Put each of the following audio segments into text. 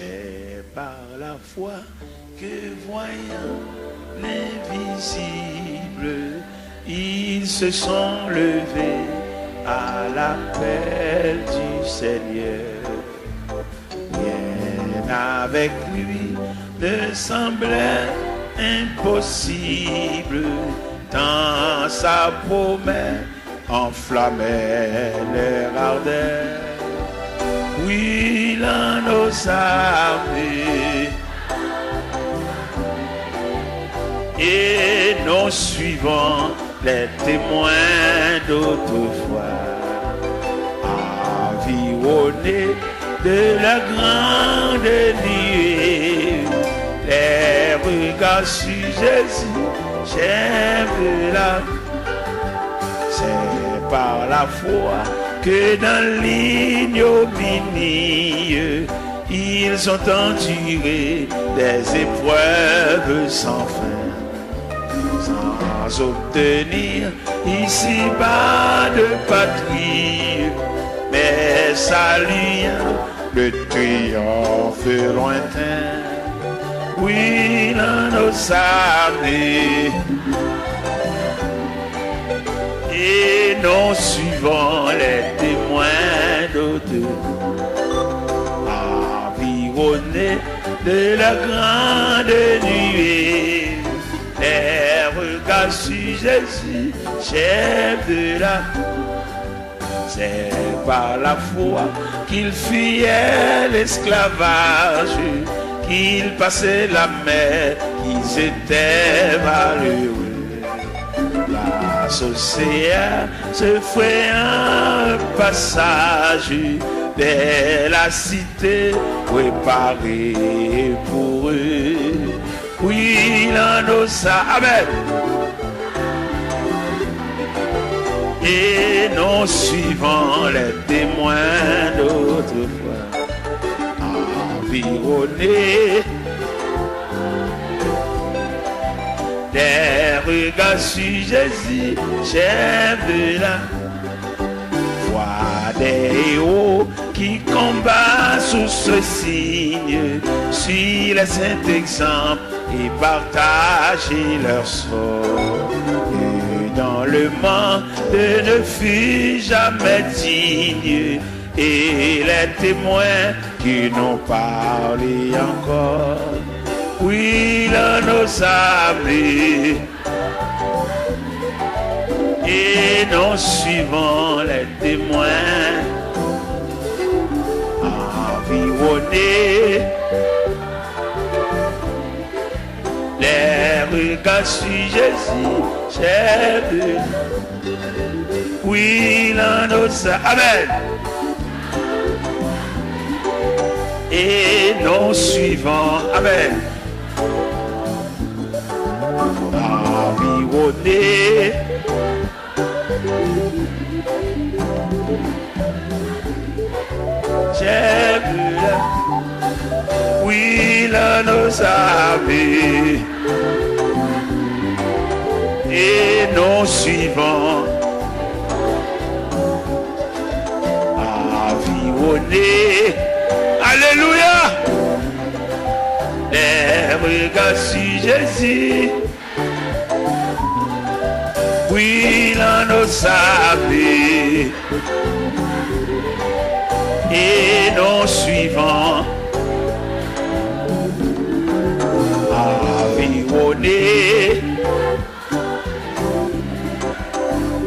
C'est par la foi que voyant l'invisible, ils se sont levés à l'appel du Seigneur. Rien avec lui ne semblait impossible, tant sa promesse enflammait leur ardeur. Oui, l'un nos armées et nous suivons les témoins d'autrefois, environnés de la grande nuée, les regards sur Jésus, j'aime la. C'est par la foi que dans l'ignominie, ils ont enduré des épreuves sans fin, sans obtenir ici-bas de patrie, mais saluant le triomphe lointain. Oui, dans nos armées, et nous suivons les témoins d'autrefois, environnés de la grande nuée, les regards sur Jésus, chef de la. C'est par la foi qu'ils fuyaient l'esclavage, qu'ils passaient la mer, qu'ils étaient malheureux. L'océan se ferait un passage vers la cité préparée pour eux. Oui, l'un nos amen. Et nous suivons les témoins d'autrefois, environnés des regards sur Jésus, chef de la foi, des héros qui combattent sous ce signe, suivent les saints exemples et partagent leur sort. Et dans le monde ne fut jamais digne, et les témoins qui n'ont parlé encore. Oui, là nos amis, et nous suivons les témoins, environnés, les regards sur Jésus, chef de. Oui, là nos amen. Et nous suivons, amen. Environné, j'aime la. Oui, là nos amis, et nous suivons, environné. Alléluia. Les regards sur Jésus, oui, là nos amis, et nous suivons, environnés,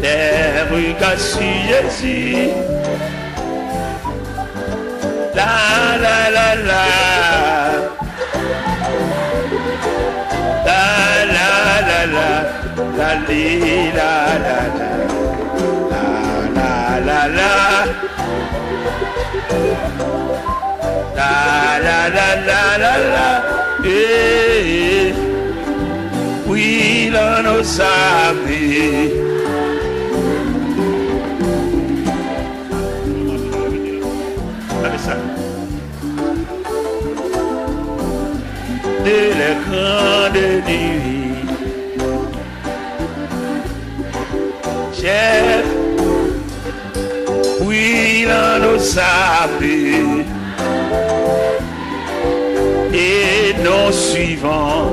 les regards sur Jésus. La la la la, la la la la, la li la la la, la la la la, la la la la la, eh, oui, là nos amis. De la grande nuit, chef, oui, là nos amis, non suivant,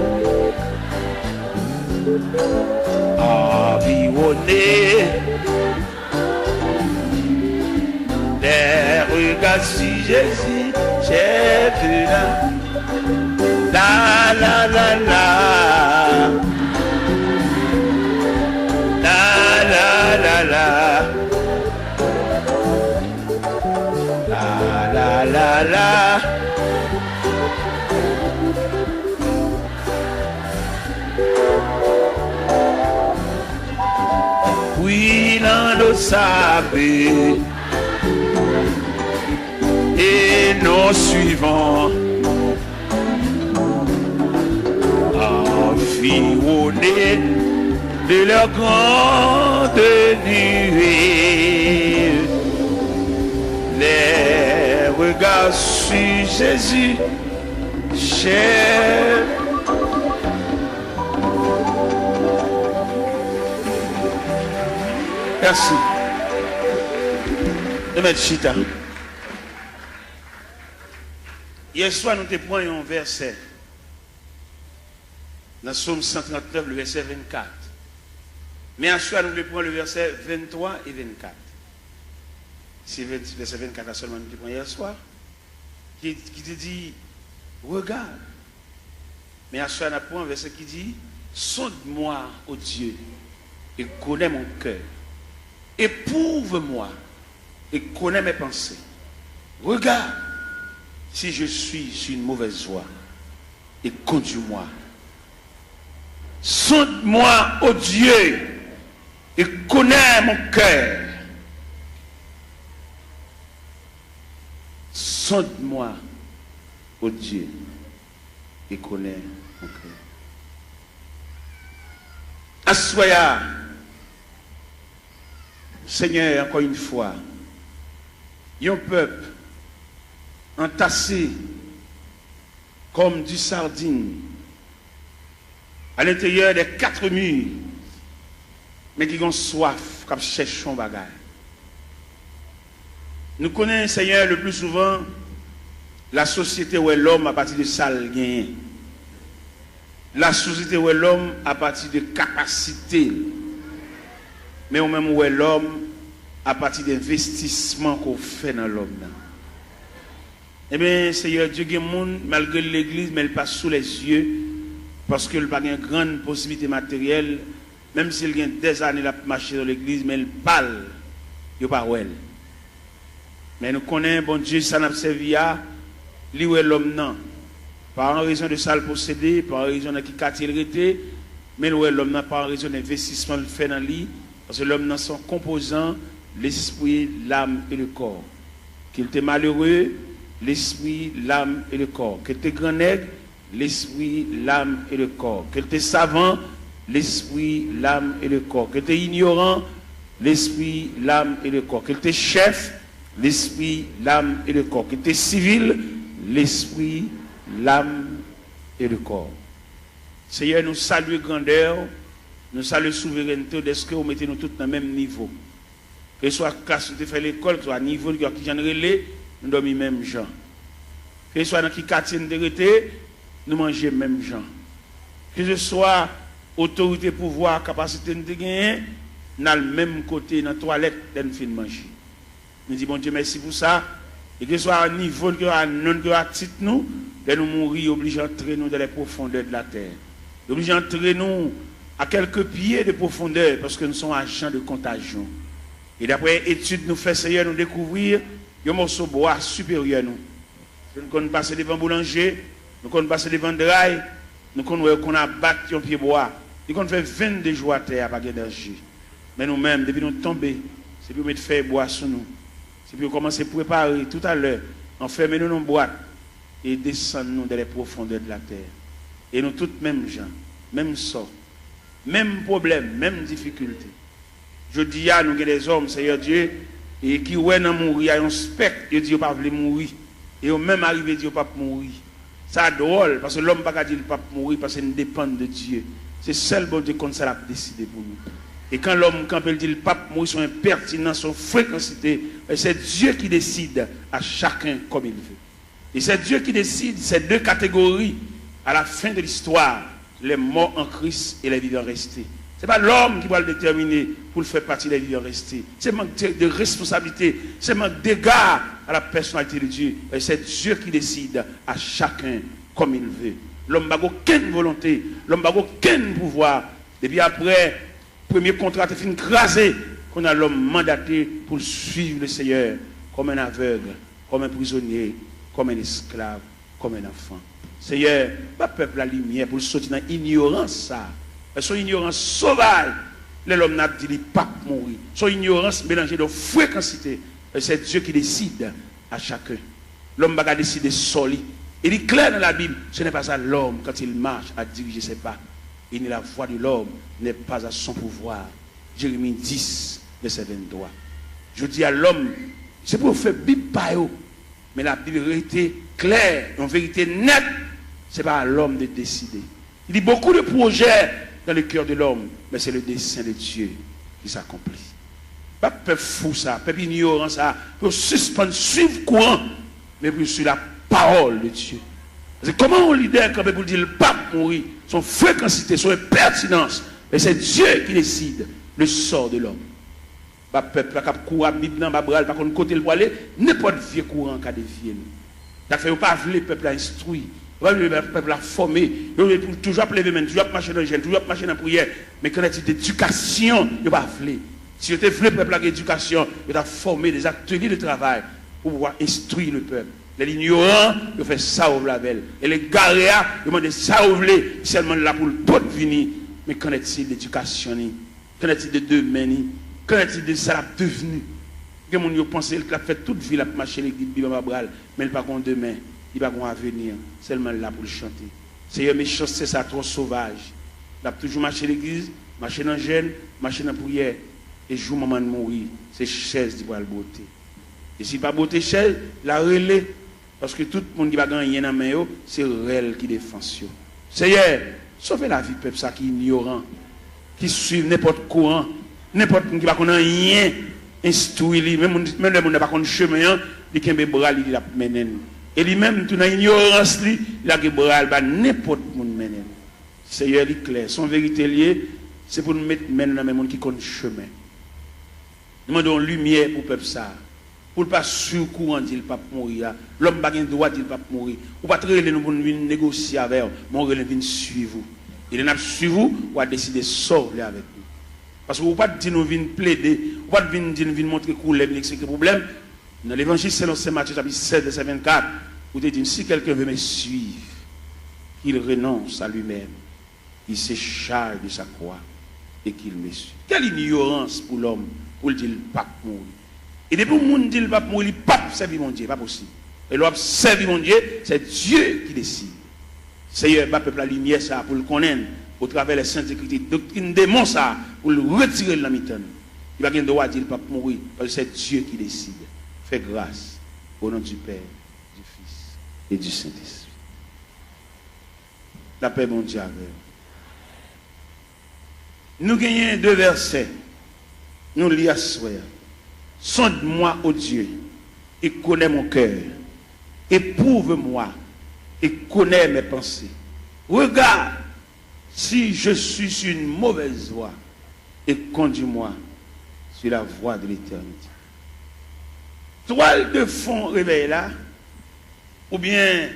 environné des regards sur Jésus, j'ai vu la la la la la la la la la la la. Oui, l'un de saber et non suivants, environnés de leur grande nuée, les regards sur Jésus, cher. Merci. De mettre chita. Hier soir, nous te prenons un verset. Dans Somme 139, le verset 24. Mais à soir, nous prenons le verset 23 et 24. C'est le verset 24 là seulement nous te prenons hier soir. Qui te dit, regarde. Mais à soir, nous prenons un verset qui dit, sonde-moi, ô Dieu, et connais mon cœur. Éprouve-moi et connais mes pensées. Regarde si je suis sur une mauvaise voie et conduis-moi. Sonde-moi, ô Dieu, et connais mon cœur. Sonde-moi, ô Dieu, et connais mon cœur. Assoya, Seigneur, encore une fois, un peuple entassé comme du sardine à l'intérieur des 4 murs, mais qui ont soif, comme cherchons bagaille. Nous connaissons, Seigneur, le plus souvent la société où est l'homme à partir de sale gain. La société où est l'homme à partir de capacité. Mais au même où est l'homme à partir d'investissement qu'on fait dans l'homme. Eh bien, Seigneur Dieu, il y a des gens, malgré l'église, mais elle passe sous les yeux, parce qu'il n'a pas une grande possibilité matérielle, même s'il y a des années à marcher dans l'église, mais elle parle, il n'y a pas où elle. Mais nous connaissons, bon Dieu, ça n'a pas servi à lui où est l'homme, non. Pas en raison de ça le posséder, pas en raison de qui quartier il était, mais où est l'homme, non, pas en raison d'investissement le fait dans lui. Parce que l'homme dans son composant, l'esprit, l'âme et le corps. Qu'il était malheureux, l'esprit, l'âme et le corps. Qu'il était grand nègre, l'esprit, l'âme et le corps. Qu'il était savant, l'esprit, l'âme et le corps. Qu'il était ignorant, l'esprit, l'âme et le corps. Qu'il était chef, l'esprit, l'âme et le corps. Qu'il était civil, l'esprit, l'âme et le corps. Seigneur, nous saluons grandeur. Nous saluons la souveraineté de ce que vous mettez nous tous dans le même niveau. Que ce soit quand vous fait l'école, que ce soit niveau qui est relais, nous dormons même gens. Que ce soit dans qui quartier nous nous mangeons même gens. Que ce soit autorité, pouvoir, capacité de gagner, nous avons le même côté dans la toilette de nous manger. Nous disons, bon Dieu, merci pour ça. Et que ce soit à niveau, que à non, que à titre nous, de nous mourir, obligés d'entrer nous dans les profondeurs de la terre. Obligés d'entrer nous à quelques pieds de profondeur, parce que nous sommes agents de contagion. Et d'après études nous fait, Seigneur, nous découvrir un morceau de bois supérieur nous. Nous connaissons passer devant boulanger, nous connaissons passer devant draille, nous connaissons qu'on a battu un pied bois. Nous connaissons fait 22 jours à terre, pas d'énergie. Mais nous-mêmes, depuis nous tomber, c'est pour mettre faire bois sur nous. C'est pour commencer à préparer tout à l'heure, enfermer nous dans une boîte et descendre nous dans les profondeurs de la terre. Et nous tous mêmes gens, même sort. Même problème, même difficulté. Je dis à nous que des hommes, Seigneur Dieu, et qui ouais dans mourir, il y a un spectre, ils disent pas mourir. Et au même arrivé, ils pas mourir. Ça drôle, parce que l'homme ne peut pas dire qu'il ne peut pas mourir, parce qu'il dépend de Dieu. C'est seul bon Dieu comme ça l'a décidé pour nous. Et quand l'homme, quand il dit le pape mourir, son impertinence, son fréquencité, c'est Dieu qui décide à chacun comme il veut. Et c'est Dieu qui décide ces deux catégories À la fin de l'histoire, les morts en Christ et les vivants restés. Ce n'est pas l'homme qui va le déterminer pour le faire partie des vivants restés. C'est manque de responsabilité, c'est manque d'égard à la personnalité de Dieu. Et c'est Dieu qui décide à chacun comme il veut. L'homme n'a aucune volonté, l'homme n'a aucun pouvoir. Et puis après, premier contrat est fini crasé, qu'on a l'homme mandaté pour suivre le Seigneur comme un aveugle, comme un prisonnier, comme un esclave, comme un enfant. Seigneur, pas peuple la lumière pour sortir dans l'ignorance ça. Son ignorance sauvage, l'homme n'a dit pas mourir. Son ignorance mélangée de fréquencité. C'est Dieu qui décide à chacun. L'homme va décider seul. Il est clair dans la Bible, ce n'est pas ça l'homme quand il marche à diriger ses pas. Il n'est la voix de l'homme, n'est pas à son pouvoir. Jérémie 10, verset 23. Je dis à l'homme, c'est pour faire Bible par eux. Mais la Bible était claire, en vérité nette, ce n'est pas à l'homme de décider. Il y a beaucoup de projets dans le cœur de l'homme, mais c'est le dessein de Dieu qui s'accomplit. Pas peuple fou ça, peuple ignorant ça, pour suspendre, suivre courant, mais pour suivre la parole de Dieu. C'est comment on leader quand pour dire le pape mourir, son fréquencité, son pertinence, mais c'est Dieu qui décide le sort de l'homme. Pas peuple qui court à Bible dans Babral, par contre côté le aller, n'importe vieux courant qui a dévié. Ça fait pas le peuple à instruire. Le peuple a formé, toujours lever main, toujours marcher dans le gel, toujours marcher dans la prière. Mais quand il y a d'éducation, il ne va pas vouloir. Si vous voulez le peuple à l'éducation, il a formé des ateliers de travail pour pouvoir instruire le peuple. Les ignorants, ils font ça au label. Et les garéas, ils demandent ça au voulez, seulement là pour le pot venir. Mais qu'en est-il d'éducation? Qu'en est-il de demain? Qu'en est-il de ça devenu? Que mon yo pense qu'il a fait toute vie à marcher l'église de Babral, mais il n'a pas qu'on demain. Il va pas venir, seulement là pour le chanter. Seigneur, mes choses, c'est ça, trop sauvage. Il a toujours marché l'église, marché dans le gène, marché dans la prière. Et jour moment de mourir, c'est chaise qui va le beauté. Et si pas beauté chaise, la relais. Parce que tout le monde qui va gagner dans la main, c'est elle qui défend. Seigneur, sauvez la vie peuple ça qui est ignorant, qui suit n'importe courant, n'importe qui va connaître rien, instruit, même le monde n'a pas connaître chemin, il qui a bras, il a mené. Et lui-même, tout dans l'ignorance, il a bras, n'importe qui mène. Seigneur, il est clair. Son vérité liée, c'est pour nous mettre dans le monde qui connaît chemin. Nous demandons lumière pour le peuple ça. Pour ne pas sur courant dire pas mourir. L'homme n'a pas le droit de dire pas mourir. Ou pas très nous pour négocier avec vous, mais on va suivre vous. Il n'a pas suivre vous, ou à décider de sortir avec nous. Parce que vous ne pouvez pas dire nous venir plaider, vous ne pouvez pas dire nous venir montrer que c'est le problème. Dans l'évangile selon Saint Matthieu, chapitre 7, verset 24, vous dites si quelqu'un veut me suivre, qu'il renonce à lui-même, il se charge de sa croix et qu'il me suit. Quelle ignorance pour l'homme pour le dire le pape mourir. Et depuis que le monde dit le pape mourir, le pape servir mon Dieu, pas possible. Et l'homme servir mon Dieu, c'est Dieu qui décide. Seigneur, le peuple la lumière ça pour le connaître au travers des saintes écritures. Doctrine démon ça pour le retirer de la mitane. Il va pas droit de dire le pape mourir parce que c'est Dieu qui décide. Fais grâce au nom du Père, du Fils et du Saint-Esprit. La paix, mon Dieu, avec nous gagnons 2 versets. Nous lisons à soir. Sonde-moi, ô Dieu, et connais mon cœur. Éprouve-moi et connais mes pensées. Regarde si je suis sur une mauvaise voie et conduis-moi sur la voie de l'éternité. Toile de fond réveil là, ou bien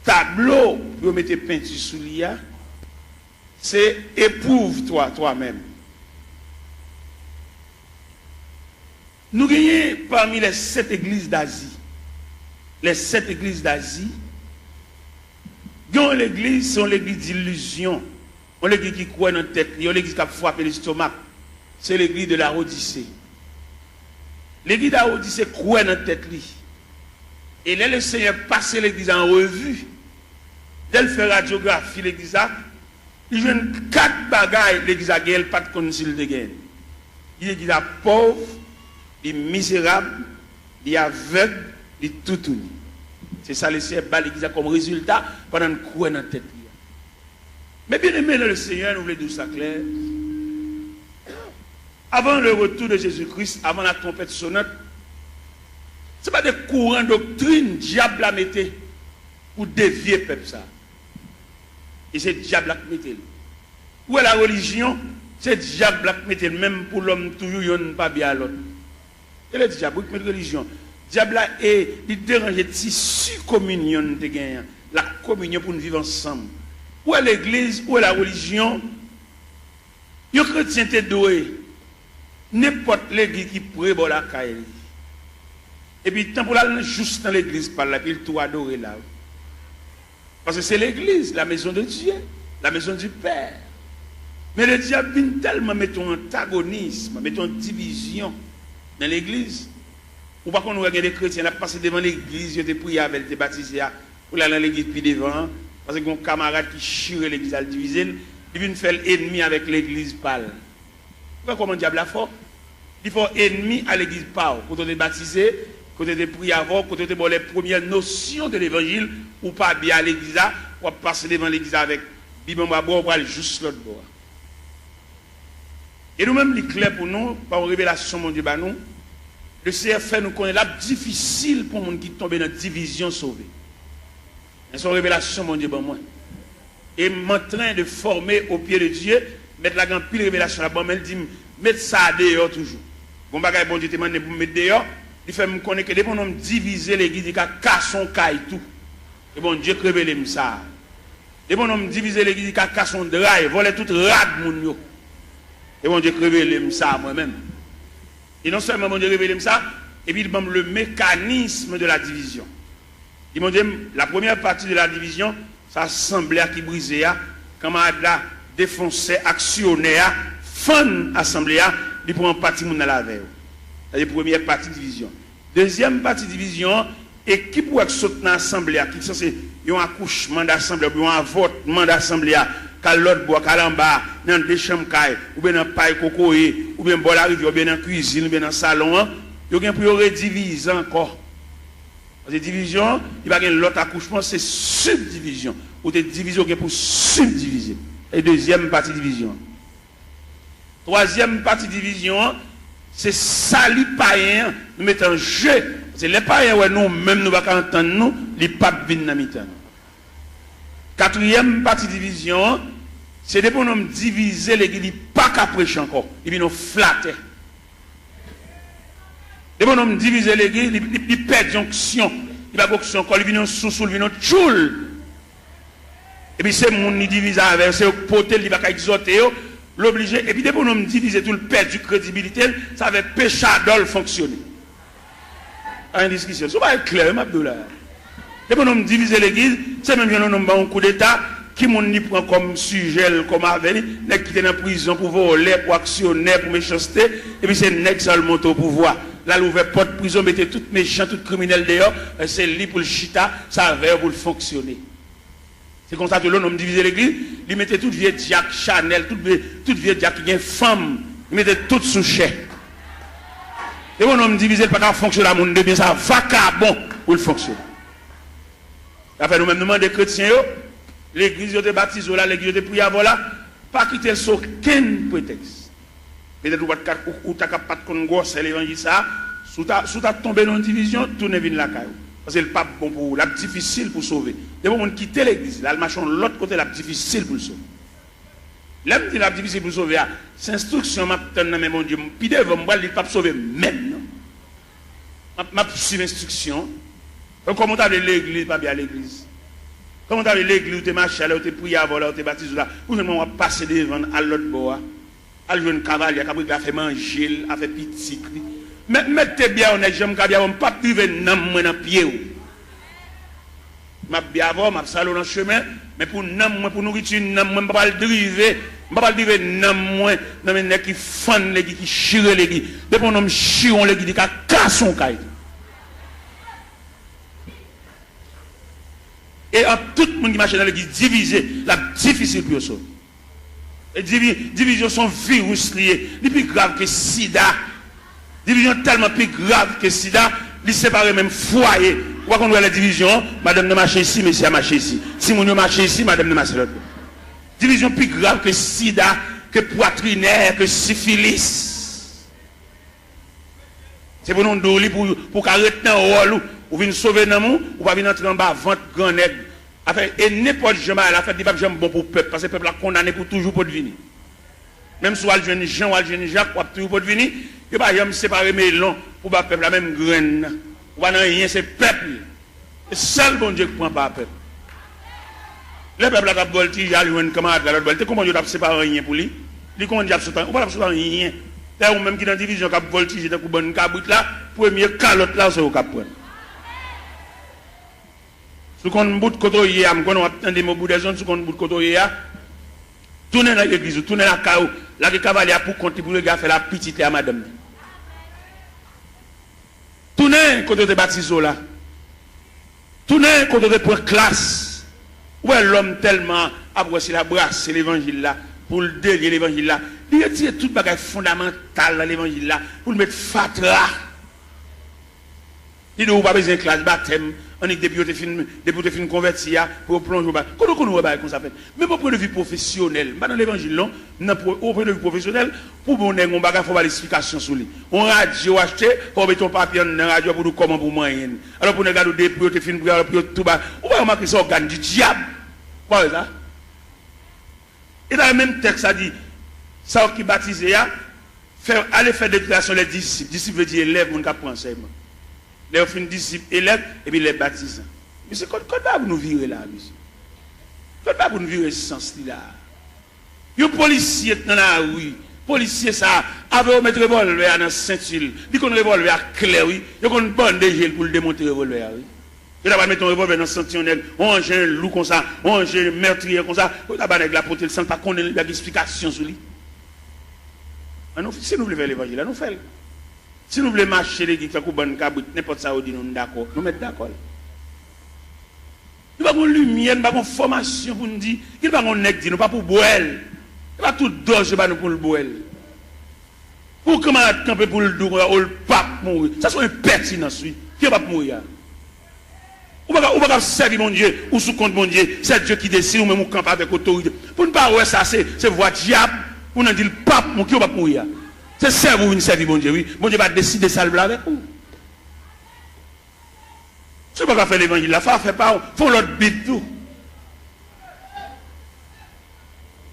tableau pour mettre peinture sous l'IA, c'est éprouve-toi toi-même. Nous gagnons parmi les 7 églises d'Asie. Les 7 églises d'Asie, l'église, c'est l'église d'illusion. On l'église qui croit dans la tête, on l'église qui a frappé l'estomac. C'est l'église de la Odyssée. L'église de la Odyssée croit dans la tête. Et là, le Seigneur passe l'église en revue. Dès fait radiographie l'église, il y a 4 bagailles l'église a gagné, pas de concile de gain. L'église est pauvre, il est misérable, il est aveugle, il est tout uni. C'est ça le Seigneur bat l'église comme résultat pendant une croix dans la tête. Mais bien aimé dans le Seigneur, nous voulons dire ça clair. Avant le retour de Jésus-Christ, avant la trompette sonnante, ce n'est pas des courants doctrines diable à mettre pour dévier le peuple ça. Et c'est le diable qui met. Où est la religion? C'est le diable qui met, même pour l'homme, toujours, il n'y a pas bien à l'autre. Et le diable qui met la religion. Le diable il dérange le tissu communion de gagnant. La communion pour nous vivre ensemble. Où est l'église? Où est la religion? Les chrétiens sont doués. N'importe l'église qui pourrait bon la caille. Et puis, tant pour aller juste dans l'église, par là, puis il tout adorer là. Parce que c'est l'église, la maison de Dieu, la maison du Père. Mais le diable vient tellement mettre un antagonisme, mettre une division dans l'église. Ou pas qu'on regarde des chrétiens, là, passer devant l'église, ils ont prié avec, ils ont baptisé, pour aller dans l'église puis devant, parce qu'il y a un camarade qui chire l'église à le diviser, il vient faire l'ennemi avec l'église pâle. Pourquoi comment le diable a fort? Il faut ennemi à l'église pâle. Quand on est baptisé, quand on est prié avant, quand on est les premières notions de l'évangile, ou pas bien à l'église, ou passer devant l'église avec Bible, on va juste l'autre bord. Et nous-mêmes, il est clair pour nous, par une révélation, mon Dieu, nous, le CFR nous connaît là, difficile pour les gens qui tombent dans la division sauvée. C'est une révélation, mon Dieu, pour moi. Et je suis en train de former au pied de Dieu, mettre la grande pile révélation là-bas, mais il dit, mettre ça dehors toujours. Bon bagage, bon Dieu, te demande pour mettre dehors, il fait me connaître que dès qu'on diviser l'église, il a cassé son caille tout. Et bon Dieu, révèle ça. Dès qu'on diviser l'église, il a cassé son drive, voler tout rad, mon Dieu. Et bon Dieu, révèle ça moi-même. Et non seulement mon Dieu, révèle ça, et puis il donne le mécanisme de la division. Il m'a dit, la première partie de la division, ça semblait qui brisait, quand Madame défonçait, actionnait, fan assemblée, il prend partie de la veille. C'est la première partie de division. Deuxième partie de division, et qui pourrait sauter dans l'assemblée, qui sont un accouchement d'assemblée, ou un avortement d'assemblée, qu'à l'autre bois, qu'à l'en-bas, dans des chambres, ou bien dans paille cocoé, ou bien dans la rivière, ou bien dans la cuisine, ou bien dans le salon, il y a pour rediviser encore. Parce que division, il va y avoir l'autre accouchement, c'est subdivision. Ou des divisions qui pour subdiviser. Et deuxième partie de division. Troisième partie de division, c'est salut païen, nous mettons en jeu. C'est les païens, ouais, nous, même nous ne pouvons pas entendre, nous, les papes viennent dans mi-temps. Quatrième partie de division, c'est pour nous diviser l'église, pas qu'à prêcher encore. Ils viennent nous flatter. Et bon, on divise l'église, il perd jonction. Il va jonction encore, il vient sous-sous, il vient tchoul. Et puis c'est mon qui divise avec, c'est potel, il va exhorter, l'obliger. Et puis dès qu'on on divise tout le perd du crédibilité, ça va péché d'ol fonctionner. En discussion. Ça va être clair, Abdoulaye. Dès qu'on on divise l'église, c'est même un coup d'état qui m'ont prend comme sujet, comme avenir, qui était en prison pour voler, pour actionner, pour méchanceté, et puis c'est nèg seulement au pouvoir. Là, l'ouvert porte prison, mettez tout méchant, tout criminel dehors, c'est lui pour le chita, ça va pour le fonctionner. C'est comme ça que l'on divise l'église, il mettait tout vieux Jack Chanel, tout vieux Jack qui est femme, il mettait tout sous chèque. Et on divise le pas qu'à fonctionner à mon bien, ça vacabon pour le fonctionner. Après, nous-mêmes, nous demandons des chrétiens, l'église de baptise, l'église de prière, voilà, pas quitter sur aucun prétexte. Peut-être ou tu n'as pas de gosse, l'évangile, ça, sous ta tombé dans une division, tout ne vient la caille. Parce que le pape bon pour la difficile pour sauver. Dès qu'on quitte l'église, là, le machin de l'autre côté, la difficile pour le sauver. L'homme dit la difficile pour sauver, c'est instruction, mais mon Dieu, puis devant moi, il ne pas sauver même. Ma suivre instruction. Comment tu as l'église, pas bien l'église. Comment tu as l'église, où tu marches, où tu pries avant, où tu baptises là, où tu vas passer devant à l'autre bord. À jouer un cavalier, qui a fait manger, a fait petit. Mais mettez bien, on est jamais on ne pas priver dans le pied. Je vais bien avoir, je vais salon dans le chemin, mais pour nourriture, je ne vais pas le driver. Je ne vais pas le driver dans les qui font les qui chirent les qui. Depuis qu'on chire les qui cassent son caille. Et tout le monde qui marche dans l'église divisé, la difficile pour eux. Les divisions sont virus liés, les plus graves que sida. Division tellement plus grave que sida, les séparer même foyer. Pourquoi qu'on voit la division, madame ne marche ici, monsieur a marché ici. Si mon marche ici, madame ne marche l'autre. Division plus grave que sida, que poitrinaire, que syphilis. C'est pour nous pour arrêter un rôle, ou venir sauver dans monde, ou pas venir entrer en bas, vente grand nègre. Et n'importe qui a fait des papes bon pour le peuple, parce que le peuple a condamné pour toujours pour devenir. Même si le jeune Jean ou le jeune Jacques, pour toujours pour devenir, il n'y a pas de séparer mes longs pour le peuple la même graine. Ou pas rien, c'est le peuple. C'est seul bon Dieu qui prend pas le peuple. Le peuple a voltigé, il a eu un camarade, comment il a séparé rien pour lui? Il comment il a sauté, ou pas sauté rien. Ou même qui dans la division qui a voltigé, dans une cabouite là, premier calotte là, c'est au cap. Si on bout de côté, on attend des mots de zone, si on bout de côté, tournez dans l'église, tournez la caou, la cavalier pour compter pour le gars faire la petite à madame. Tournez côté de baptiso là. Tournez côté de pour classe. Où est l'homme tellement après c'est la brasse, c'est l'évangile là, pour le délier l'évangile là. Il retire tout bagage fondamental dans l'évangile là, pour le mettre fatra. Il ne pas besoin de classe baptême. On est depuis que tu converti pour plonger au bas. Comment on va comme ça fait? Même au point de vue professionnel, dans l'évangile, au point de vue professionnel, pour qu'on ait un bagage, il faut avoir l'explication sur lui. On radio acheté, on met ton papier dans la radio pour nous comment pour moyen. Alors pour nous regarder depuis que tu pour tout bas, on va remarquer ça organe du diable. Quoi ça? Et dans le même texte, ça dit, ça qui baptise, aller faire des déclarations les disciples. Disciples veut dire élève, mon cap pour enseignement. Les fin disciples élèves et puis les baptisants. Mais c'est quoi pour nous virer là, monsieur? Quoi pour nous virer ce sens-là? Un policier dans la rue, policier ça, avait mettre revolver dans la ceinture, il qu'on revolver à clair, oui, il qu'on bande de gel pour le démonter revolver, oui. Il va mettre un revolver dans le sentinelle, on range un loup comme ça, on range un meurtrier comme ça, on va avec la portée, sans pas qu'on ait l'explication sur lui. Si nous voulons faire l'évangile, nous faisons. Si nous voulons marcher les guides, n'importe ça, nous sommes d'accord. Nous mettons d'accord. Nous n'avons pas de lumière, nous n'avons pas de formation pour nous dire. Nous n'avons pas de nous pas pour boire. Nous n'avons pas tout dose pour le boire. Pour comment camper pour le doux, ou le pape mourir. Ça c'est une pertinence, oui. Qui va mourir? Ou pas servir mon Dieu, ou sous compte mon Dieu. C'est Dieu qui décide, ou même on campe avec autorité. Pour ne pas voir ça, c'est voix diable. Pour nous dire le pape, qui va mourir? C'est ça vous servir bon Dieu, oui. Bon Dieu va décider ça avec vous. Si vous ne faire l'évangile, la fait pas, font l'autre Bible tout.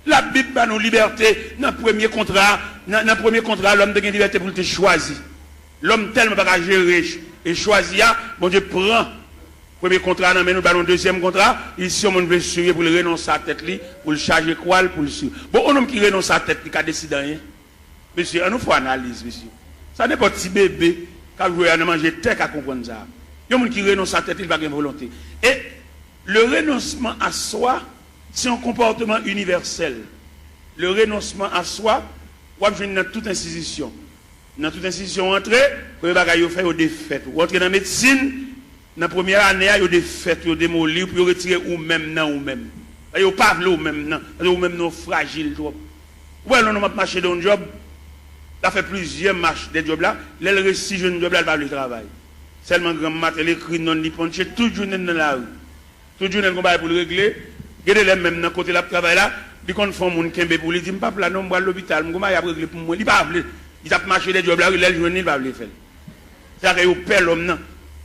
La Bible va nous liberté. Dans le premier contrat, l'homme de liberté pour te choisir. L'homme tellement pas gérer et choisir, bon Dieu prend. Premier contrat, nous avons deuxième contrat. Ici, on veut suivre pour le renoncer à la tête, pour le charger quoi, pour le suivre. Bon, un homme qui renonce à la tête, qui a décidé rien. Monsieur, on nous fait analyse, monsieur. Ça n'est pas petit bébé qui a joué à manger tête à comprendre ça. Il y a des gens qui renoncent à la tête, il va avoir une volonté. Et le renoncement à soi, c'est un comportement universel. Le renoncement à soi, on va dans toute institution. Dans toute institution, entrée, vous avez fait des fêtes. Vous entrez dans la médecine, dans la première année, il y a des fêtes, il y a des démolir, puis vous retirez ou-même, non, ou-même. Vous n'avez pas ou-même, non. Ou-même, non, fragile. Ou alors, on va marcher dans un job. Il a fait plusieurs marches des jobs là. Les récits jeunes jobs là, il va le travail. Seulement grand matin, l'écrit non ni ponché, tout journée dans la rue. Tout journée qu'on va pour le régler. Regardez les mêmes dans côté là travail là, ils qu'on font mon kembe pour lui dire pas là non moi à l'hôpital, moi il a régler pour moi, il pas veut. Il a marché des jobs là, les journées il va le faire. C'est que il perd l'homme non.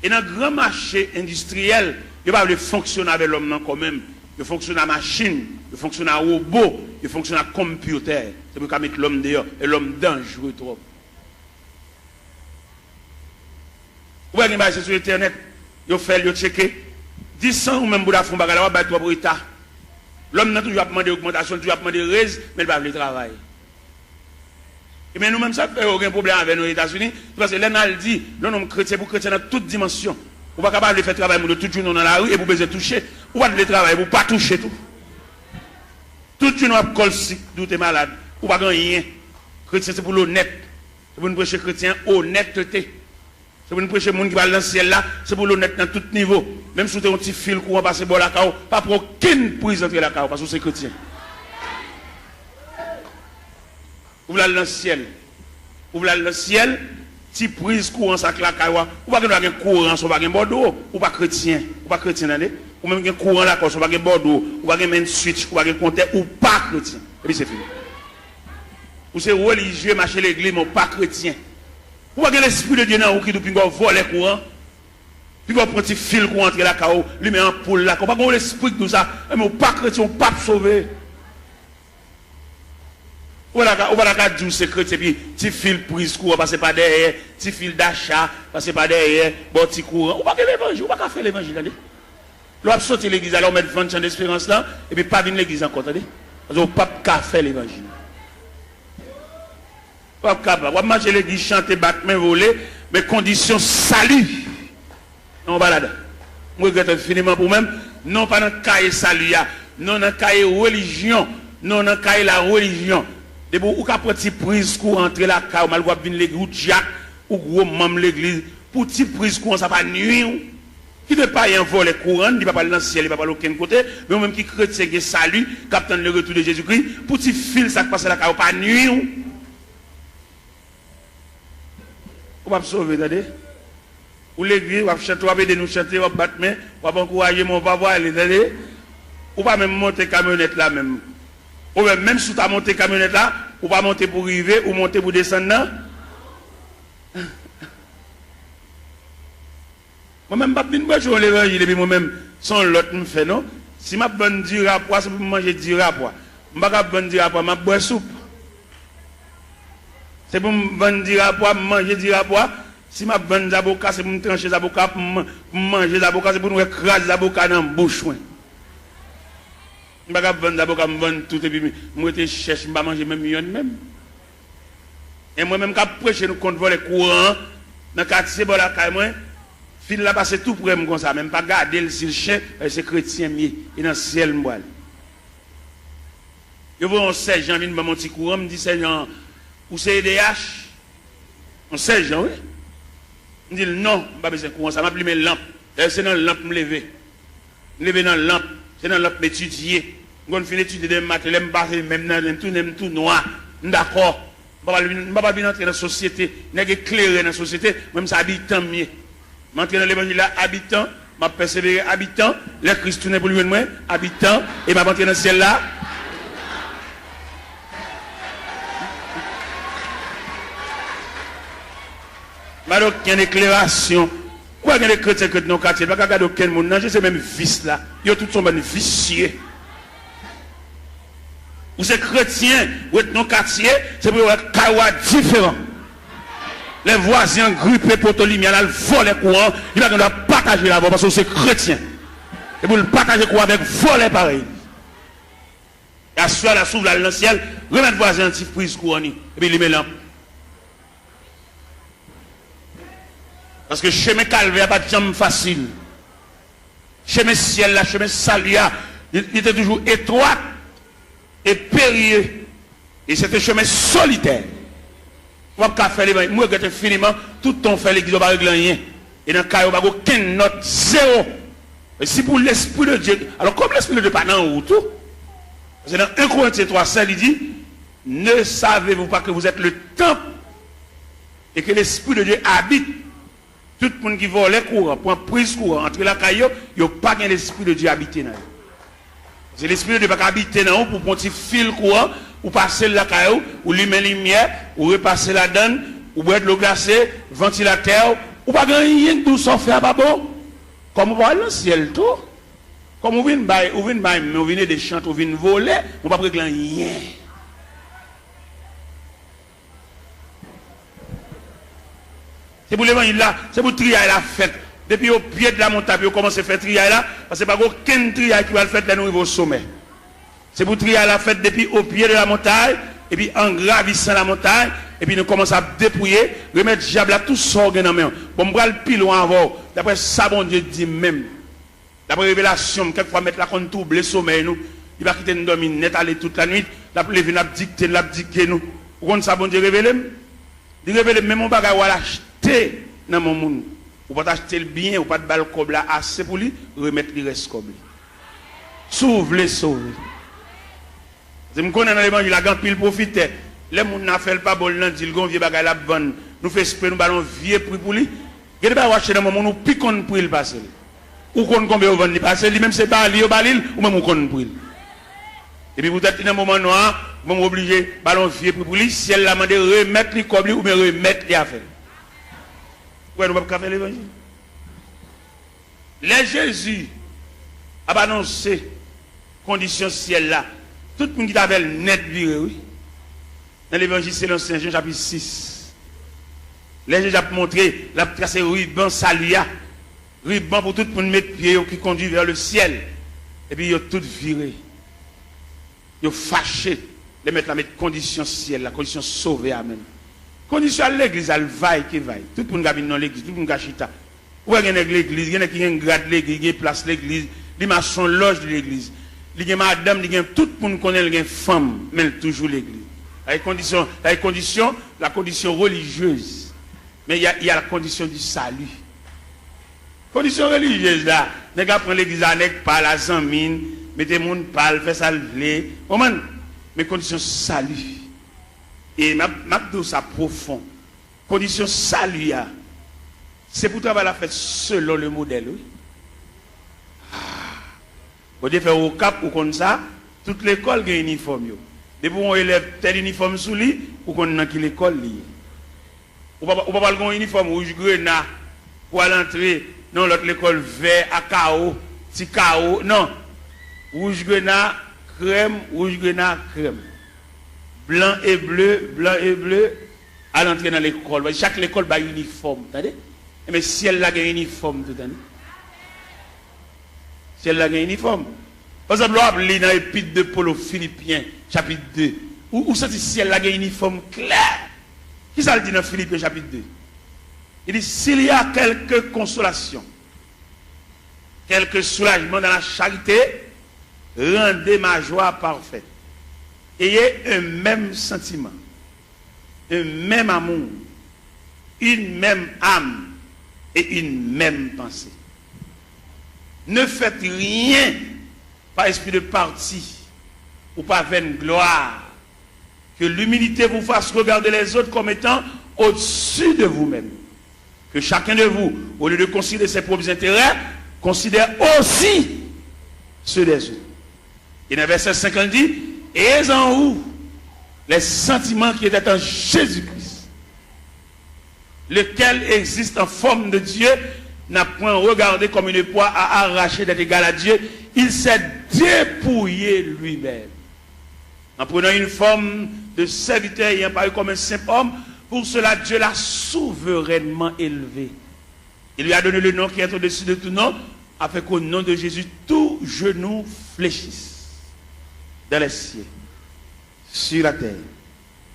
Et dans grand marché industriel, il va le fonctionner avec l'homme non quand même. Il fonctionne à machine, il fonctionne à robot, il fonctionne à computer. C'est pour mettre l'homme dehors. Et l'homme dangereux trop. Vous voyez, c'est sur Internet, il fait, il checker. 10 ans ou même pour la fond, il va faire 3 pour l'État. L'homme n'a toujours pas demandé augmentation, toujours pas demandé raise, mais il va faire le travail. Et bien nous-mêmes, ça fait aucun problème avec nos États-Unis. Parce que l'un dit, l'homme chrétien pour chrétien dans toute dimension. Vous ne pouvez pas faire travail de tout le monde dans la rue et vous pouvez toucher. Vous ne pouvez pas travailler, vous ne pouvez pas toucher tout. Tout le monde a col si vous êtes malade. Vous ne pouvez pas rien. Chrétien, c'est pour l'honnête. C'est pour nous prêcher chrétien honnêteté. C'est pour nous prêcher les gens qui va dans le ciel là. C'est pour l'honnête dans tout niveau. Même si vous avez un petit fil courant passer par la cao, pas pour aucune prise entrer la cao parce que c'est chrétien. Vous voulez aller dans le ciel. Vous voulez aller dans le ciel. Si prise courant ça claque ou pas que un courant sur pas un bordeaux ou pas chrétien d'aller ou même un courant là sur pas un bordeaux ou pas un switch ou pas un compteur ou pas chrétien et puis c'est fini ou c'est religieux marcher l'église mais pas chrétien ou pas l'esprit de Dieu dans ou qui depuis voler courant Puis on prend un petit fil pour entrer là, lui met un poule là, qu'on pas qu'on l'explique tout ça, mais on pas chrétien, on pas sauvé. On va la dire c'est chrétien, puis petit fil prise courant, passer pas derrière, petit fil d'achat, passer pas derrière, bon petit courant. On va faire l'évangile, on va faire l'évangile, allez. On va sortir l'église, alors on met 20 ans d'espérance là, et puis pas venir l'église encore, attendez. Parce qu'on ne peut pas faire l'évangile. On ne peut pas marcher l'église, chanter, battre, main, voler, mais condition salut. On va là-dedans. Je regrette infiniment pour même, non pas dans le cahier salut, non dans le cahier religion, non dans le cahier la religion. De vous, ou qu'après petit prise pour entrer là, ou mal venir l'église, ou Jack, ou gros membre l'église, pour petit prise courant, ça va nuire. Qui ne pas y en voler courant, il ne va pas dans le ciel, il ne va pas de aucun côté, mais même qui chrétien qui salut, capitaine le retour de Jésus-Christ, pour petit fil, ça passe là, pas nuire. On va sauver, attendez. Ou l'église, on va chanter, on va aider nous chanter, on va battre main, on va encourager mon papa, attendez. Ou pas même monter camionnette là même. Ou même si tu as monté camionnette là, ou pas monter pour arriver, ou monter pour descendre là. Moi-même, je ne vais pas jouer l'évangile, et puis moi-même, sans l'autre me fait, non? Si je vais dire à poids, c'est pour manger du rapport. Je ne vais pas dire à poids, je bois soupe. C'est pour me dire à poids, manger du rapport. Si je vais des avocats, c'est pour me trancher des avocats, pour manger des avocats, c'est pour nous écraser des avocats dans la bouche. Je ne vais pas vendre des avocats, je vends tout, et puis je cherche, je ne vais pas manger même million même. Et moi-même, quand je prêche, nous comptons les courants, dans le quartier, dans la caille, fil là passe tout pour moi comme ça, même pas garder le chien, c'est chrétien mieux, et dans le ciel moi. Je vois un sergent vient mon petit courant, me dit sergent, ou c'est EDH? Un sergent, oui. Je dis non, pas besoin de courant, ça m'a pris mes lampes. C'est dans la lampe me lever. Me lever dans la lampe, c'est dans la lampe m'étudier. Quand je finis d'étudier des maths, je me passe même tout noir. D'accord. Je ne vais pas bien entrer dans la société, je ne vais pas éclairer dans la société, même ça habite tant mieux. Je suis dans l'évangile là, habitant, je persévéré habitant, le Christ tourne pour lui de moi, habitant, et je rentré dans le ciel là. Je n'ai aucune déclaration. Quoi qu'il y ait des chrétiens que dans nos quartiers, je ne regarde aucun monde, je sais même vice là. Ils ont tous sont vicieux. Ou c'est chrétien, ou dans nos quartiers, c'est pour un kawa différent. Les voisins grippés pour ton lumière, ils volent les courants, ils vont partager la voie parce que c'est chrétien. Et pour le partager quoi avec voler pareil. Et à ce la s'ouvre dans le ciel, remettre voisin petit prise courant, et puis il met lampe. Parce que chemin calvaire pas de jambe facile. Chemin ciel là, chemin salia, il était toujours étroit et périlleux. Et c'était un chemin solitaire. Moi, je fais l'évangile, moi, je infiniment, tout ton fait l'église, pas régler rien. Et dans le cas, il n'y a aucune note, zéro. Et si pour l'Esprit de Dieu, alors comme l'Esprit de Dieu n'est pas dans tout, c'est dans 1 Corinthiens 3, il dit, ne savez-vous pas que vous êtes le temple et que l'Esprit de Dieu habite. Tout le monde qui vole les courants, pour prise courant, entre la caillou, il n'y a pas l'Esprit de Dieu habité dans eux. C'est l'Esprit de Dieu qui habite dans eux pour un petit fil courant, ou passer la caillou, ou lui mettre lumière, ou repasser la donne, ou boire de l'eau glacée, ventilateur, ou pas rien de tout ça fait pas bon. Comme on va dans le ciel tout, comme on vient des chants, on vient voler, on va pas régler rien. C'est pour l'évangile là, c'est pour trier la fête. Depuis au pied de la montagne, on commence à faire trier là, parce que pas aucun trier qui va le faire là, nous au sommet. C'est pour trier la fête depuis au pied de la montagne, et puis en gravissant la montagne, et puis nous commençons à dépouiller, remettre diable à tout ça dans la main. Bon, on va le plus loin avant. D'après ça, bon Dieu dit même. D'après révélation, quelquefois mettre la compte trouble, le sommeil, nous. Il va quitter nous dormir net, aller toute la nuit. D'après lever, l'abdicter, nous. Vous comprenez ça, bon Dieu révélé? Il révèle même mon bagage, ou à l'acheter dans mon monde. Ou pas acheter le bien, ou pas de balle comme là, assez pour lui, remettre le reste comme lui. Sauve les sauver. Je me connais dans l'évangile, la grande pile profite. Les gens n'ont fait pas bon, ils disent qu'on vieux bagage la bonne. Nous faisons esprit, nous ballons vieux prix pour lui. Il y a des gens qui dans le moment nous piquons pour il passer. Ou qu'on combien on vend il passer, lui même c'est pas lui au balil, ou même on connaît pour il. Et puis vous êtes dans un moment noir, vous êtes obligé ballon vieux prix pour lui, si elle l'a demandé remettre les comme lui ou bien remettre les affaires. Ouais, nous ne pouvons pas faire l'évangile. Les Jésus a annoncé condition ciel là. Tout le monde qui avait le net viré, oui. Dans l'évangile selon Saint Jean chapitre 6. Les Jésus a montré, la tracé ruban salia. Ruban pour tout le monde mettre pied qui conduit vers le ciel. Et puis ils ont tout viré. Ils ont fâché. Les mettre la mettre condition ciel, la condition sauvée amen. Condition à l'église, elle vaille qui vaille. Tout le monde qui dans l'église, tout le monde qui chita. Où est l'église? Il y en a qui ont un grade l'église, qui place l'église, les maçons loge de l'église. Il y a madame, tout le monde connaît les femmes, mais toujours l'église. La condition religieuse. Mais il y a la condition du salut. Condition religieuse là, les gars prennent l'église avec pas la zamine, mettez mon pal, fait ça lever. Mais condition salut. Et ma ça profond. Condition salut, c'est pour travailler la fête selon le modèle. Oui. Vous devez faire au cap ou comme ça, toute l'école a un uniforme. Et pour un élève tel uniforme sous lui, ou qu'on a qui l'école lié. Ou pas avoir un uniforme rouge grenat pour aller entrer dans l'autre l'école vert à chaos, petit chaos. Non. Rouge grenat, crème, rouge grenat, crème. Blanc et bleu, à l'entrée dans l'école. Chaque école a un uniforme, attendez? Mais si elle a un uniforme, tout à si elle a un uniforme. Par exemple, on lit dans l'épître de Paul aux Philippiens, chapitre 2, où ça dit si elle a un uniforme clair. Qui ça le dit dans Philippiens, chapitre 2? Il dit, s'il y a quelque consolation, quelque soulagement dans la charité, rendez ma joie parfaite. Ayez un même sentiment, un même amour, une même âme et une même pensée. Ne faites rien par esprit de parti ou par vaine gloire. Que l'humilité vous fasse regarder les autres comme étant au-dessus de vous-même. Que chacun de vous, au lieu de considérer ses propres intérêts, considère aussi ceux des autres. Et dans le verset 50 dit, et en vous les sentiments qui étaient en Jésus-Christ, lequel existe en forme de Dieu, n'a point regardé comme une proie à arracher d'être égal à Dieu, il s'est dépouillé lui-même. En prenant une forme de serviteur ayant paru comme un simple homme, pour cela Dieu l'a souverainement élevé. Il lui a donné le nom qui est au-dessus de tout nom, afin qu'au nom de Jésus, tout genou fléchisse. Dans les cieux, sur la terre,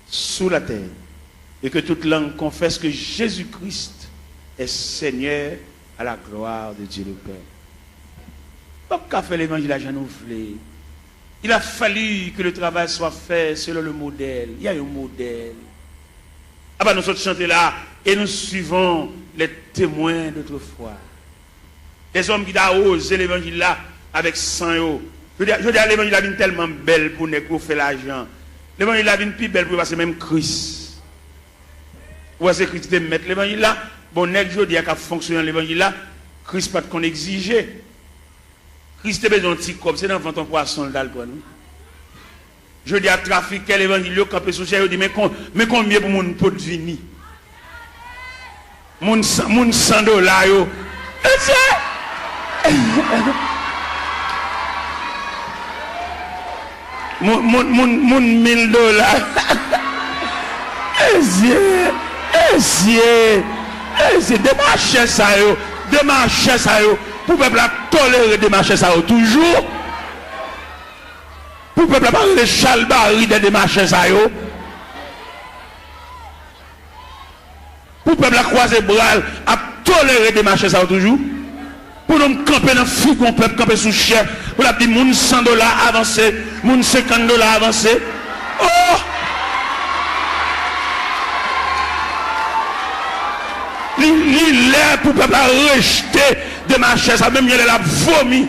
sous la terre, et que toute langue confesse que Jésus-Christ est Seigneur à la gloire de Dieu le Père. Donc, qu'a fait l'évangile à Jean-Nouvelé? Il a fallu que le travail soit fait selon le modèle. Il y a un modèle. Ah ben nous sommes chantés là et nous suivons les témoins d'autrefois. Des hommes qui ont osé l'évangile là avec sang. Je dis à l'évangile est tellement belle pour nous faire l'argent. L'évangile est plus belle pour passer même Christ. Ou est-ce que Christ mettre l'évangile là? Bon, je dis qu'à fonctionner l'évangile là, Christ pas qu'on exigeait. Christ est besoin de petit cop, c'est dans ton poisson le pour nous. Je dis à trafiquer l'évangile, campé sous cher, je dis mais combien pour mon pot de vini? Mon $100 yo. Mon $1000. C'est démarcher ça yo, démarcher ça yo. Pour le peuple tolérer démarcher ça yo toujours. Pour le peuple parler de chalbari de démarcher ça yo. Pour le peuple croiser bras à tolérer démarcher ça yo toujours. Pour nous camper dans fou qu'on peuple camper sous chien. Pour la dire moun $100 avancé, moun $50 avancé. Oh! Il est pour le peuple rejeter de marcher ça, même il a vomi.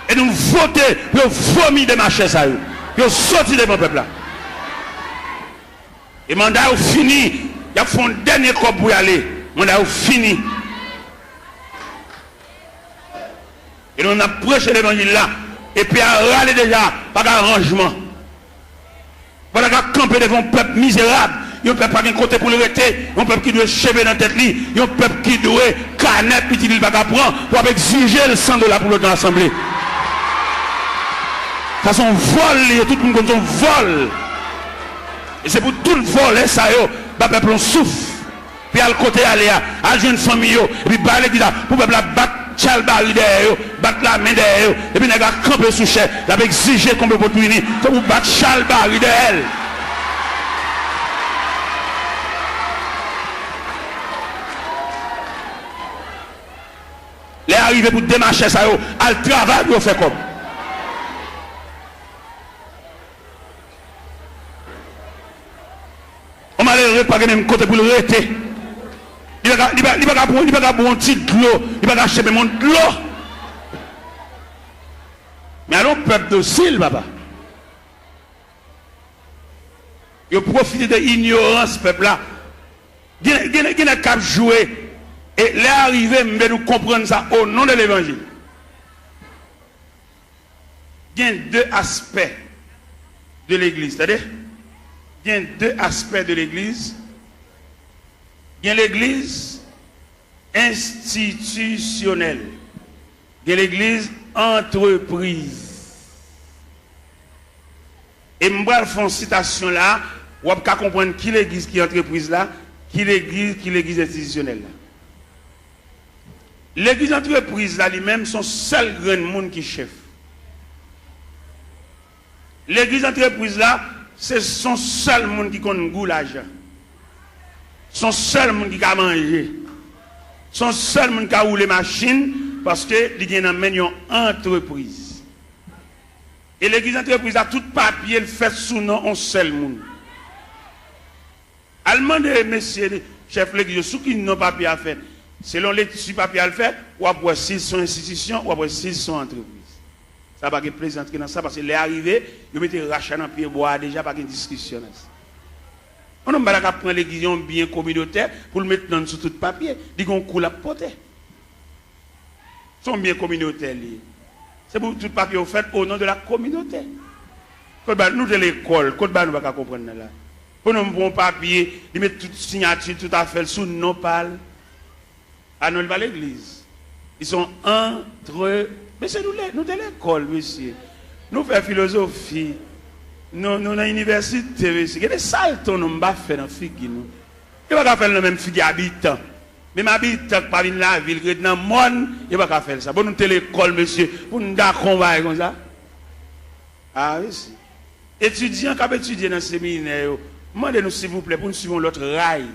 Et nous voter pour vomi de marcher ça. Pour sortir de mon peuple là. Et le mandat est fini. Il y a un dernier corps pour y aller. Le mandat est fini. Et nous avons prêché l'évangile là. Et puis à râler déjà, pas d'arrangement. Voilà qu'à camper devant un peuple misérable. un peuple pas de côté pour le rester, un peuple qui doit chever dans la tête, un peuple qui doit canette, puis il va prendre pour exiger le $100 pour l'autre dans l'Assemblée. Ça son vol, tout le monde comme son vol. Et c'est pour tout le vol, ça, le peuple on souffre. Puis à le côté, aller à une famille, et puis bah l'église, pour le peuple battre Chalbari derrière, battre la main derrière, et puis il a campé sous chef, il a exigé qu'on peut pour tout unir, comme vous battre Chalbari derrière. Les arrivés pour démarcher ça, à le travail, vous faites comme. On m'a l'air pas même côté pour le rester. Il va pas un petit de l'eau, il va pas acheter de l'eau. Mais alors, peuple docile, papa. Il profite de l'ignorance, peuple là. Il y a qu'à jouer. Et les arrivés, nous comprendre ça au nom de l'évangile. Il y a deux aspects de l'église. C'est-à-dire, il y a deux aspects de l'église. Il y a l'église institutionnelle. Il y a l'église entreprise. Et je vais faire une citation là, vous pouvez comprendre qui l'église qui est entreprise là, qui l'église institutionnelle là. L'église entreprise là lui-même son seul grand monde qui chef. L'église entreprise là, c'est son seul monde qui connaît goût l'argent. Son seul monde qui a mangé. Son seul monde qui a roulé machine parce que il y a une entreprise. Et l'église entreprise a tout papier fait sous nom un seul monde. Allemand de messieurs chef l'église sous qui n'ont papier à faire. Selon les papiers à le faire, ou après s'ils sont institutions, ou après s'ils sont entreprises. Ça va pas plaisanter dans ça parce que les arrivés, ils mettent rachat dans pied bois déjà pas de discussion. On n'a pas prendre l'église bien communautaire pour le mettre dans sous tout papier, dit qu'on coule à poter. Sont bien communautaires. C'est pour tout papier fait au nom de la communauté. Nous de l'école, nous ne pouvons pas comprendre là. Pour nous bon papier, ils mettent toute signature, tout à fait sous non parle. À nous, l'église. Ils sont entre. Mais c'est nous de l'école, monsieur. Nous faisons philosophie. Nous dans l'université, monsieur. Il y a des saltos, nous ne pouvons pas faire dans la figure. Il ne va pas faire le même figure habitant. Même habitant, pas dans la ville, dans le monde, il ne va pas faire ça. Pour nous, de l'école, monsieur. Pour nous, combattre comme ça. Ah oui, si. Étudiants qui ont étudié dans le séminaire, demandez-nous s'il vous plaît, pour nous suivre l'autre rail.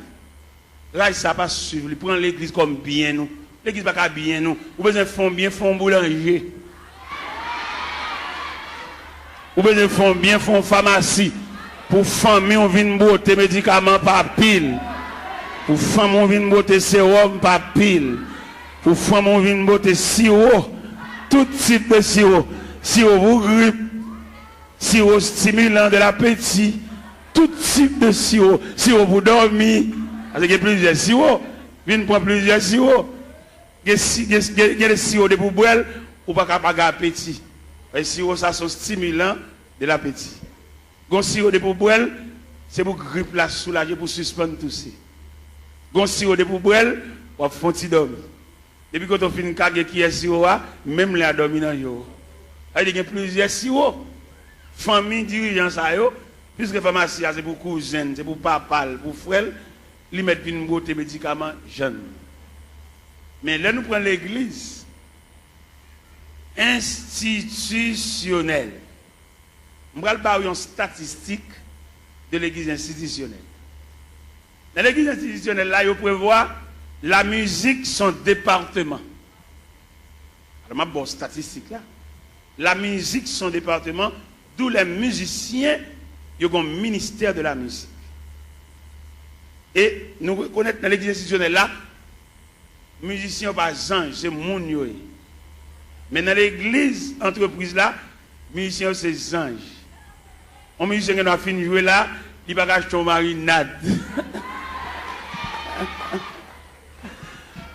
Là, ça ne va pas suivre. Il prend l'église comme bien nous. L'église ne va pas bien nous. Vous besoin de faire bien, font boulanger. Vous besoin de faire bien, font pharmacie. Pour famille, on vient botter médicaments par pile. Pour femme, on vient botter sérum par pile. Pour femme, on vient botter sirop. Tout type de sirop. Sirop pour grippe. Sirop stimulant de l'appétit. Tout type de sirop. Sirop pour dormir. Parce qu'il y a plusieurs sirops. Viens prendre plusieurs sirops. Il y a des sirops de poubelle ou pas capable d'appétit. Les sirops, ça sont stimulants de l'appétit. Les sirops de poubelle, c'est pour grippe la soulager, pour suspendre tout ça. Les sirops de poubelle, on va faire dormir. Depuis quand on fait une cage qui est sirop, même les dormir dans le jour. Il y a plusieurs sirops. Famille, dirigeants, puisque la pharmacie, c'est pour cousine, c'est pour papa, pour frère. Ils mettent une beauté médicaments jeunes. Mais là, nous prenons l'église institutionnelle. Je vais parler une statistique de l'église institutionnelle. Dans l'église institutionnelle, là, il prévoit la musique, son département. Alors, je vais statistique là. La musique, son département, d'où les musiciens, ils ont un ministère de la musique. Et nous reconnaissons dans l'église institutionnelle là, musiciens pas ange, c'est mon yo. Mais dans l'église entreprise là, musiciens c'est ange. Un musicien qui a fini de jouer là, il va acheter une marinade.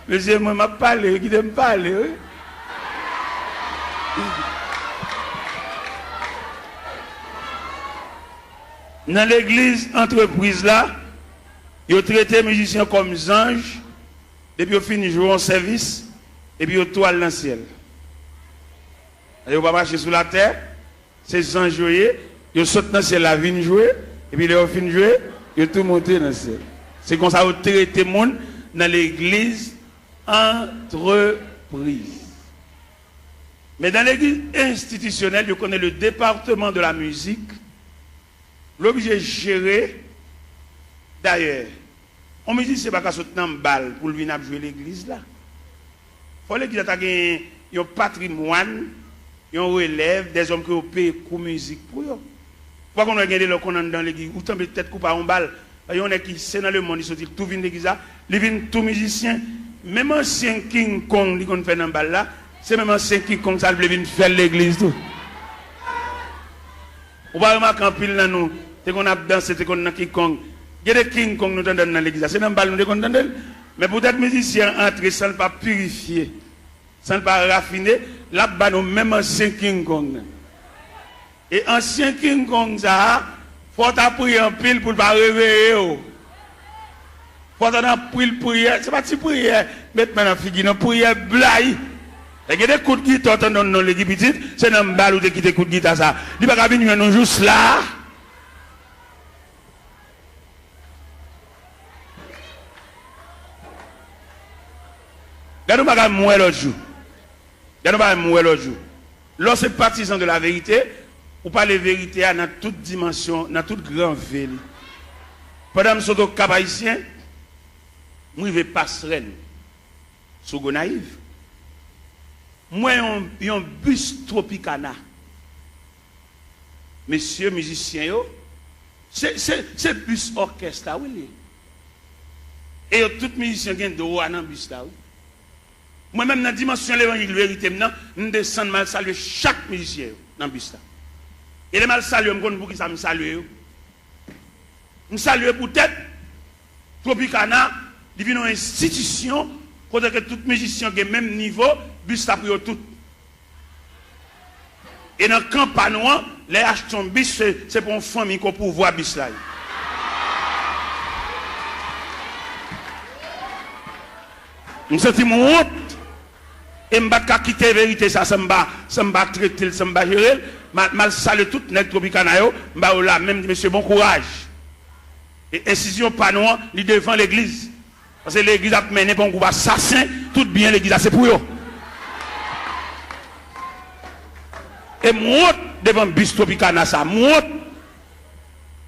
Monsieur, moi, je parle, qui me parle. Dans l'église entreprise là, Ils traitent les musiciens comme des anges, depuis qu'ils finissent de jouer en service, et puis ils toilent dans le ciel. Ils ne vont pas marcher sur la terre, ces anges joués, ils sautent dans le ciel, la vigne jouer, et puis ils finissent de jouer, ils tout monter dans le ciel. C'est comme ça qu'ils traitent le monde dans l'église entreprise. Mais dans l'église institutionnelle, je connais le département de la musique, l'objet géré. D'ailleurs, on me dit que ce n'est pas qu'à sauter dans balle pour venir jouer l'église là. Il faut l'église ait un patrimoine, un relève, des hommes qui ont payé pour musique pour eux. Pourquoi on a gagné le qu'on dans l'église, ou peut-être couper en balle, il y en a qui sont dans le monde, ils sont tout vient l'église là, ils viennent tout musicien, même ancien King Kong qui fait dans balle là. C'est même ancien King Kong, ça veut faire l'église tout. On va remarquer en pile dans nous, c'est qu'on a dansé, c'est qu'on a King Kong. Il y a des King Kong nous entendons dans l'église, c'est dans le bal nous entendons. Mais peut-être musiciens entrer sans ne pas purifier, sans ne pas raffiner, là-bas nous même ancien King Kong. Et ancien King Kong, ça, faut appuyer en pile pour ne pas réveiller. Faut appuyer prière, c'est pas si prière, mettre dans figure, non prière blague. Il y a des coups de guitare dans l'équipe petite, c'est dans le bal où qui des coups de guitare ça. Il n'y a pas de venir nous juste là. Regardez-nous pas mourir l'autre jour. Regardez-nous pas mourir l'autre jour. Lorsque partisan de la vérité, ou pas la vérité dans toute dimension, dans toute grande ville. Pendant que je suis au Cap Haïtien, je vais passer sur Gonaïve. Moi, il y a un bus Tropicana. Messieurs musiciens, c'est bus orchestre, oui. Et tout musicien qui est droit dans le bus là. Moi-même, dans la dimension de l'évangile vérité, je descends mal saluer chaque musicien dans le bus là. Et les mal saluer, je pour qui ça me salue. Je salue peut-être Tropicana, il vient une institution. Quand que tout musicien qui est même niveau, bus a pris tout. Et dans le campagne, les achetons bus, c'est pour une famille qu'on peut voir bus là. Je me sens mon honte. Et je ne vais pas quitter la vérité, ça ne va pas traiter, ça ne va pas gérer. Je vais saluer tout le Tropicana, je vais là, même monsieur, bon courage. Et incision panneau, il devant l'église. Parce que l'église a mené pour un groupe assassin, tout bien l'église, c'est pour eux. Et moi, devant le bus Tropicana, ça, moi,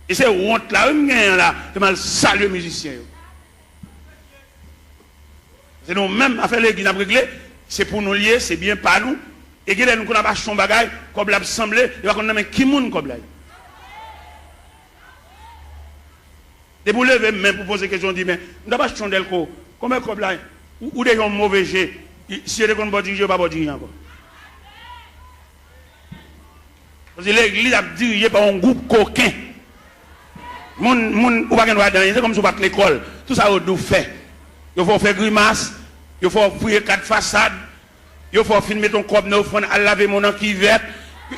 et c'est honte là, je vais saluer les musiciens. C'est nous-mêmes, à faire l'église à régler, c'est pour nous lier, c'est bien pas nous. Et que nous avons pas son bagage, comme l'a semblé, il va qu'on a qui moun comme là. Et vous levez même pour poser question, dit mais nous n'avons pas changé le coup. Comment comme là ou des gens mauvais jets, si vous ne dirigez pas diriger encore. Parce que l'église a dirigé par un groupe coquin. Moun ou pas qu'on va dans, c'est comme si on va à l'école. Tout ça on fait. Il faut faire grimace, il faut fouiller 4 façades, il faut filmer ton corps neuf, à laver mon an qui vert.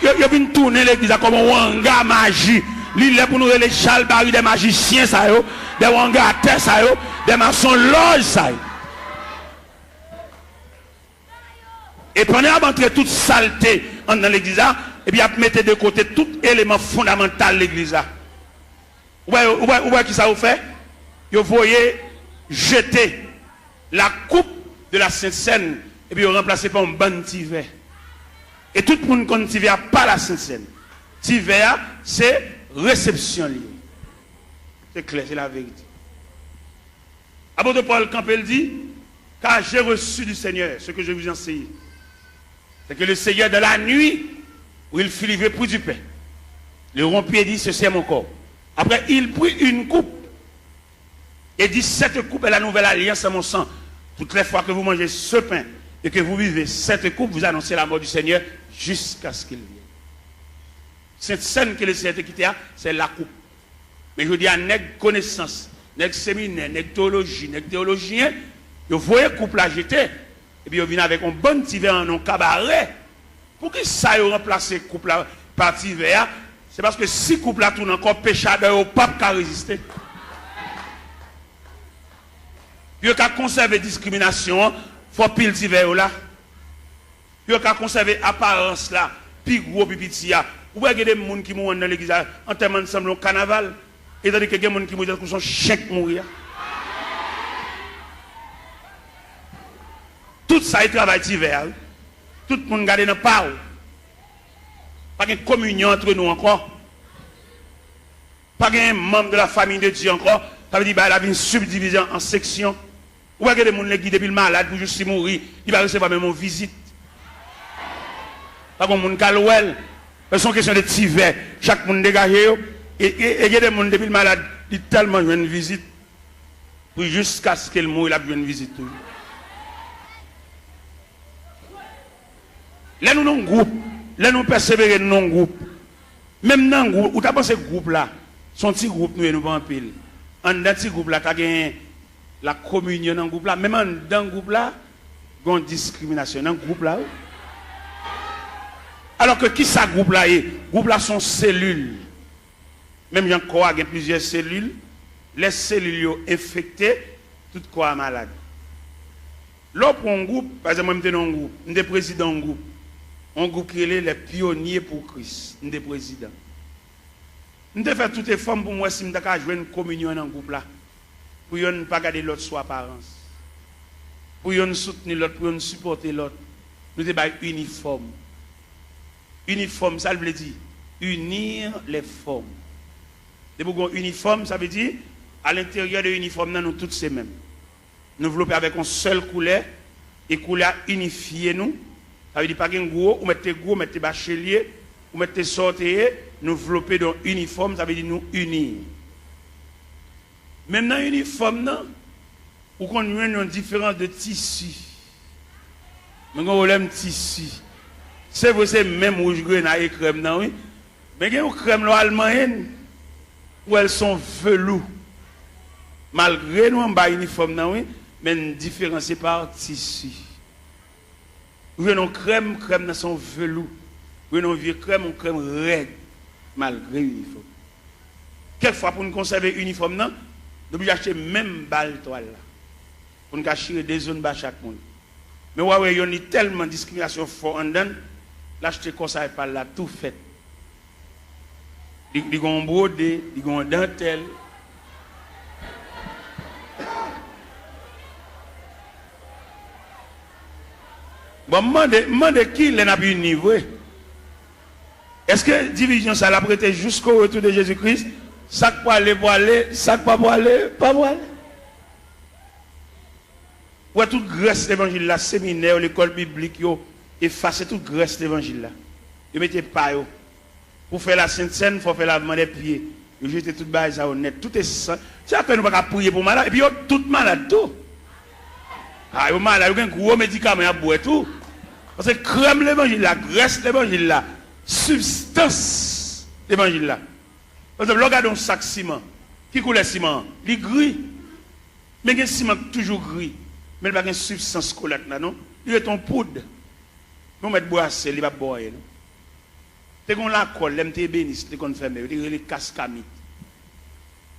Il vient tourner l'église comme un wanga magie. Il est pour nous les chalbari des magiciens, ça yo, des wanga à terre, ça yo, des maçons loges, ça yo. Et pendant d'entrer toute saleté dans l'église, et puis à mettre de côté tout élément fondamental de l'église. Où est-ce que ça vous fait? Vous voyez jeter la coupe de la Sainte Seine et puis remplacer par un ban tiver. Et tout le monde connaît tiver pas la Sainte Seine. Tiver, c'est réception liée. C'est clair, c'est la vérité. Apôtre Paul Campbell dit, car j'ai reçu du Seigneur ce que je vous enseigne. C'est que le Seigneur de la nuit, où il fut livré pour du pain, le rompier dit, ceci est mon corps. Après, il prit une coupe et dit, cette coupe est la nouvelle alliance à mon sang. Toutes les fois que vous mangez ce pain et que vous vivez cette coupe, vous annoncez la mort du Seigneur jusqu'à ce qu'il vienne. Cette scène que le Seigneur a quittée, c'est la coupe. Mais je dis à nègre connaissance, nègre séminaire, nègre théologie, nègre théologien, vous voyez coupe la jeter, et puis vous venez avec un bon petit verre en un cabaret. Pour que ça ait remplacé coupe la partie verre, c'est parce que si coupe la tourne encore péchadeur au pape qui a résisté. Yo ka conserver discrimination, faut pile divers là. Yo ka conserver apparence là, pi gros pi petit ya. Ou pas des gens qui mourent dans l'église en termes ensemble au carnaval et tandis que des gens qui mourent dans son chèque mourir. Tout ça est travail divers. Tout le monde garde dans pas. Pas de communion entre nous encore. Pas de membre de la famille de Dieu encore. Ça veut dire qu'il y a une subdivision en sections. Ou pas que des gens qui depuis le malade pour juste mourir, il va recevoir même une visite. Pas de monde qui c'est une question de divers. Chaque monde dégagé. Et il y a des gens depuis le malade, il tellement une visite. Pour jusqu'à ce qu'il meure, il a une visite. Là, nous avons un groupe. Là, nous persévérons dans un groupe. Même dans un groupe, où tu as pensé groupe là, son petit groupe, nous ne pas en pile. En dans ce groupe là, tu as la communion dans le groupe là. Même dans le groupe là, il y a une discrimination dans le groupe là. Alors que qui ça groupe là est? Groupe là sont cellules. Même Jean Koa a plusieurs cellules. Les cellules sont infectées, tout quoi malade. Là pour un groupe, par exemple, moi je suis dans un groupe, je suis président d'un groupe. Un groupe qui est les pionniers pour Christ. Je suis président. Je fais toutes les formes pour moi si je peux jouer une communion dans un groupe là. Pour ne pas garder l'autre sous apparence. Pour ne soutenir l'autre, pour ne supporter l'autre. Nous sommes uniformes. Uniforme, ça veut dire unir les formes. De pour uniforme, ça veut dire à l'intérieur de l'uniforme, nous tous ces mêmes. Nous développer avec une seule couleur et couleur unifiée nous. Ça veut dire pas qu'un gros, ou mettez bachelier, ou mettez sortir, nous développer dans uniforme, ça veut dire nous unir. Même dans l'uniforme, ou qu'on a une différence de tissu. Mais on a un tissu. C'est vrai, c'est même rouge grenade et crème, non, oui. Mais il y a une crème allemande où elles sont velours. Malgré nous, on a un uniforme, non, oui, mais une différence par tissu. Vous avez une crème, crème dans son velours. Vous avez une vieux crème, une crème raide, malgré l'uniforme. Quelquefois, pour nous conserver l'uniforme, non, nous devons acheter même balle toile là. Pour nous cacher des zones bas chaque monde. Mais ouais, il y a tellement de discrimination fort en dedans. L'acheter comme ça, par là, tout fait. Ils ont brodé, ils ont dentelle. Bon, demande qui les n'a pu niveau. Est-ce que division ça l'a prêté jusqu'au retour de Jésus-Christ? Ça pour aller, ça pas pour aller, pas pour aller. Ouais, toute grâce l'évangile là, séminaire, l'école biblique, effacer toute grâce l'évangile là. Vous mettez pas yo. Pour faire la sainte scène, il faut faire lavement des pieds. Vous jetez toute base à honnête. Tout est ça. C'est après nous pas prier pour malade. Et puis tout malade tout. Ah, yo malade, vous avez un gros médicament à boire tout. Parce que crème l'évangile là, graisse l'évangile là, substance l'évangile là. Par exemple, regardez un sac ciment. Qui coule le ciment? Il est gris. Mais le ciment toujours gris. Mais il n'y a pas de substance collante là, non? Il est en poudre. Nous mettons boisser, il va boire. C'est qu'on la colle, l'MT bénis, c'est qu'on fait, il y a cascamite.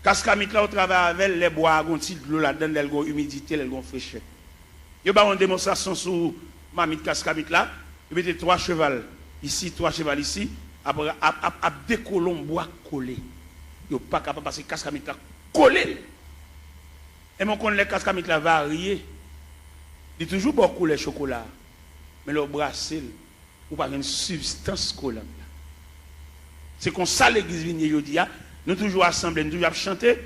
Cascamite là, on travaille avec les bois, on tire de l'eau là-dedans, il y a humidité, il y a fraîcheur. Il y a une démonstration sur mamite cascamite là, il y a 3 chevals ici, 3 chevals ici, après, à des colons bois collés. Il n'y a pas capable parce que cascamite là collé. Et mon connaît les cascamite là variés. Il y a toujours beaucoup de chocolat. Mais le brassel, ou pas une substance collante. C'est comme ça l'église vient aujourd'hui. Nous toujours assemblés, nous toujours chanter.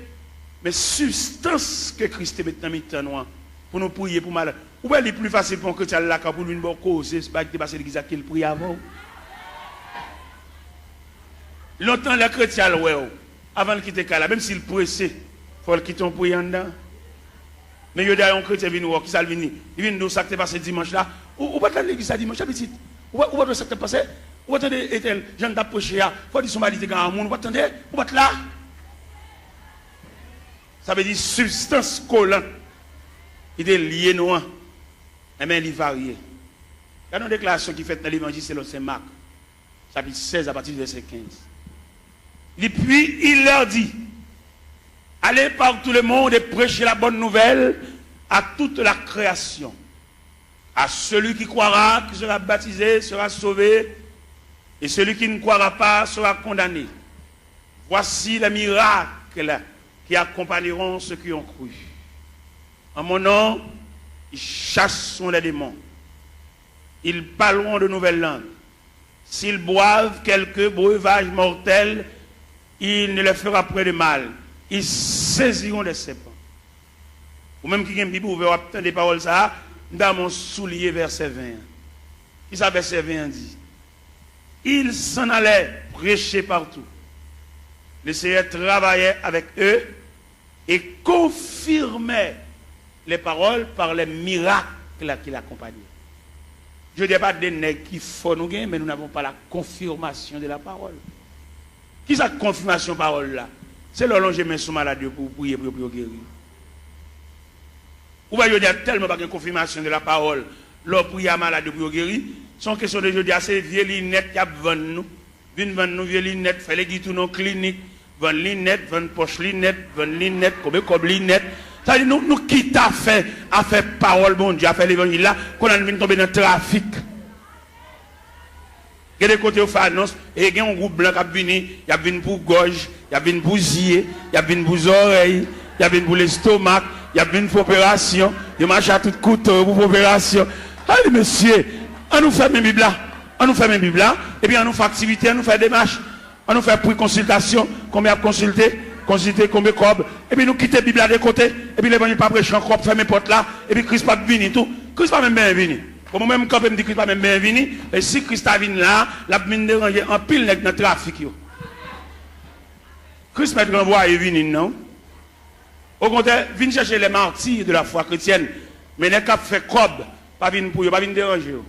Mais substance que Christ met dans le noir pour nous prier pour malade. Ou bien il est plus facile pour un chrétien là pour lui une bonne cause. C'est pas que passer l'église à qui il prie avant. Longtemps les chrétiens, avant de quitter Kala, même s'il pressé, il faut le quitter en priant dedans. Mais il y a un chrétien qui vient, qui vient, il vient nous ça qui passé dimanche là. Ou pas dans l'église à dimanche, petit. Ou pas ça qui passé. Ou attendez, Ethel, Jean d'approcher, il faut dire son mari est un monde, ou attendez, ou pas là. Ça veut dire substance collante. Il est lié noir. Mais il varie. Il y a une déclaration qui fait dans l'évangile selon Saint Marc, chapitre 16 à partir du verset 15. Et puis il leur dit, allez par tout le monde et prêchez la bonne nouvelle à toute la création. À celui qui croira, qui sera baptisé, sera sauvé, et celui qui ne croira pas sera condamné. Voici les miracles qui accompagneront ceux qui ont cru. En mon nom, ils chasseront les démons. Ils parleront de nouvelles langues. S'ils boivent quelques breuvages mortels, il ne leur fera point de mal. Ils saisiront des serpents. Ou même qui a une Bible ouverte, des paroles ça, dans mon soulier, verset 20. Qui ça, verset 20 dit? Ils s'en allaient prêcher partout. Le Seigneur travaillait avec eux et confirmait les paroles par les miracles qui l'accompagnaient. Je ne dis pas des nègres qui font nous gagner, mais nous n'avons pas la confirmation de la parole. Qui est cette confirmation de la parole là? C'est là que je mets sous malade pour prier pour guérir. Ou bien je dis tellement pas de confirmation de la parole, leur prier malade pour guérir. Son question de jeudi, c'est vieux lunettes qui a vendu nous. Viens vendre nous vieux lunettes, fait les guides nos cliniques, vendre lunettes, vendre poche lunettes, vendre lunettes, comme lunettes. Ça dit nous qui t'a fait à faire parole bon Dieu, à faire l'évangile là, qu'on a venu tomber dans le trafic. Il y a des côtés où fait annonce, et il y a un groupe blanc qui a venu pour gorge, il y a venu pour zier, il y a venu pour oreilles, il y a venu pour l'estomac, il y a venu pour opération, il marche à tout couteau pour opération. Allez monsieur, on nous fait mes Bibles là, on nous fait mes Bibles là, et puis on nous fait activité, on nous fait démarche, on nous fait pour consultation, combien consulter, combien cob, et puis nous quitter la Bible là de côté, et puis les gens pas prêcher encore, faire mes portes là, et puis Christ pas venu tout, Christ pas même bien venu. Comme même quand me dit Christ pas même bien venu, et si Christ a venu là, la mine déranger en pile dans le trafic yo. Christ m'a renvoyé venu non. Au contraire, viens chercher les martyrs de la foi chrétienne, mais les cap fait cob, pas venir pour yo, pas venir déranger yo.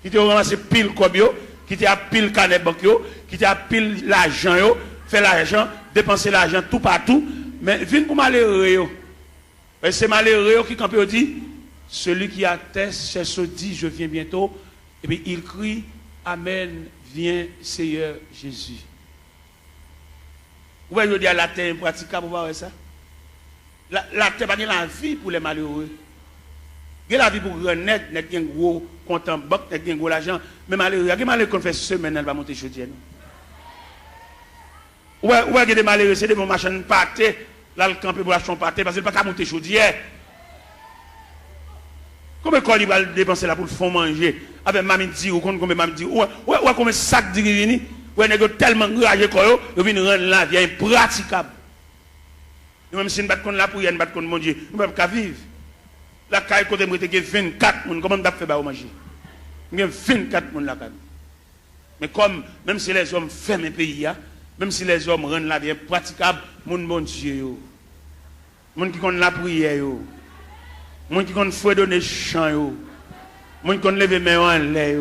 Qui te ramassé pile cob yo, qui te a pile canet banque yo, qui te a pile l'argent yo, fait l'argent, dépenser l'argent tout partout, mais viens pour malheureux yo. Et c'est malheureux qui quand peut dit celui qui atteste, c'est ce dit, je viens bientôt. Et puis il crie, Amen, viens Seigneur Jésus. Vous voyez, je dis à la terre impraticable, vous voyez ça? La terre pas la vie pour les malheureux. Il y a la vie pour les net, il y a un gros compte en banque, il y a un gros l'argent. Mais malheureux, il y a des malheureux qui fait semaine, elle va monter chaudière. Ou il y a des malheureux, c'est des bons machins pâtés, là le camp pour l'acheter pâté, parce qu'il n'y a pas qu'à monter chaudière. Combien de il va dépenser là pour le fond manger? Avec mamie dit, ou combien mamie dit, ou combien de sacs de rivini? Ou il y a tellement enragé qu'il vient rendre la vie impraticable. Même si nous ne battons la prière, nous battons mon Dieu, nous ne pouvons pas vivre. La caille côté moi, il y a 24 personnes, comment on a fait pour manger? Il y a 24 personnes là. Mais comme, même si les hommes ferment le pays, même si les hommes rendent la vie impraticable, mon Dieu, mon qui connaît la prière, moi qui connais fouet donner chant, moi qui connais lever main en l'air.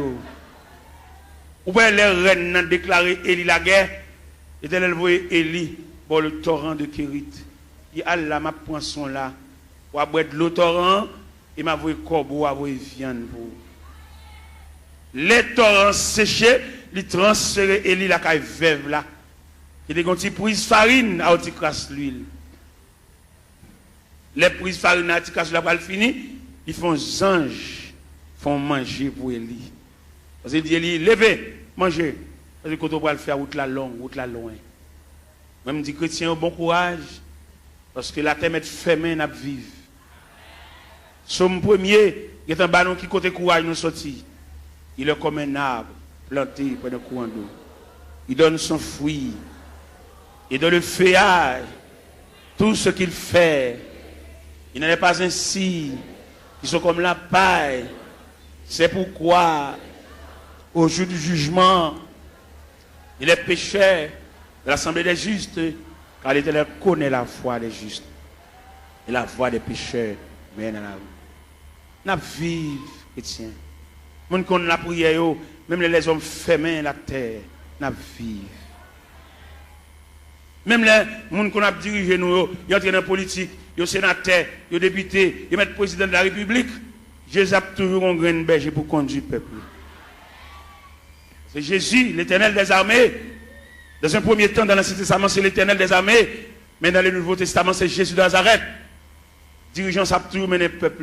Ou bien les reines ont déclaré Élie la guerre, et elle voyait Élie pour le torrent de Kérit. Il dit Allah m'a prend son là, ou à boire de l'eau torrent, et m'a voyé corbeau, à voyé viande pour. Les torrents séchés, ils transféraient Élie la caille veuve là. Il dit qu'on t'y prise farine, à t'y crasse l'huile. Les prises farine à tika sur la balle finie, ils font anges, font manger pour Élie. Parce qu'il dit Élie, levez, mangez. Parce que quand on va le faire, route la longue, route la loin. Même dit chrétien, bon courage, parce que la terre est fermée, n'a vivre. Somme premier, il y a un ballon qui côté courage nous sortit. Il est comme un arbre planté près d'un courant d'eau. Il donne son fruit. Il donne le feuillage. Tout ce qu'il fait. Il n'en est pas ainsi. Ils sont comme la paille. C'est pourquoi, au jour du jugement, il est pécheur de l'assemblée des justes, car l'Éternel connaît la foi des justes. Et la voix des pécheurs mène à la rue. N'a vive, chrétien. Moun qu'on la prière, même les hommes fermés la terre, n'a vive. Même les gens qu'on a dirigé nous, ils entrent dans la politique, ils sont sénateurs, ils sont députés, ils mettent président de la République. Jésus a toujours un grain de berger pour conduire le peuple. C'est Jésus, l'Éternel des armées. Dans un premier temps, dans l'Ancien Testament, c'est l'Éternel des armées. Mais dans le Nouveau Testament, c'est Jésus de Nazareth. Dirigeants ça toujours mener peuple